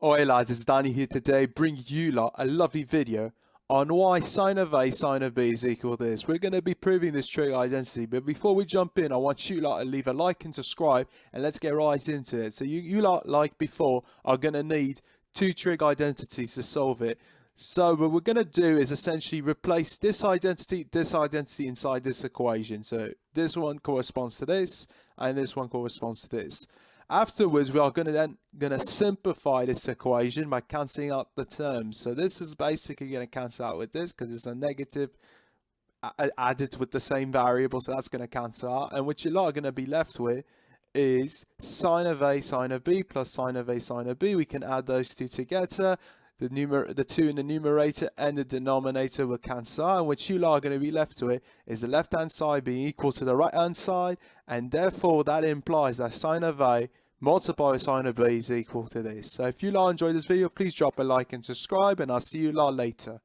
Oi lads, it's Danny here today, bringing you lot a lovely video on why sine of A, sine of B is equal to this. We're going to be proving this trig identity, but before we jump in, I want you lot to leave a like and subscribe, and let's get right into it. So you lot, like before, are going to need two trig identities to solve it. So what we're going to do is essentially replace this identity inside this equation. So this one corresponds to this, and this one corresponds to this. Afterwards, we are going to simplify this equation by cancelling out the terms. So this is basically going to cancel out with this because it's a negative added with the same variable. So that's going to cancel out. And what you lot are going to be left with is sine of A, sine of B plus sine of A, sine of B. We can add those two together. The two in the numerator and the denominator will cancel out, and what you lot are going to be left with is the left hand side being equal to the right hand side, and therefore that implies that sine of A multiplied by sine of B is equal to this. So if you lot enjoyed this video, please drop a like and subscribe, and I'll see you lot later.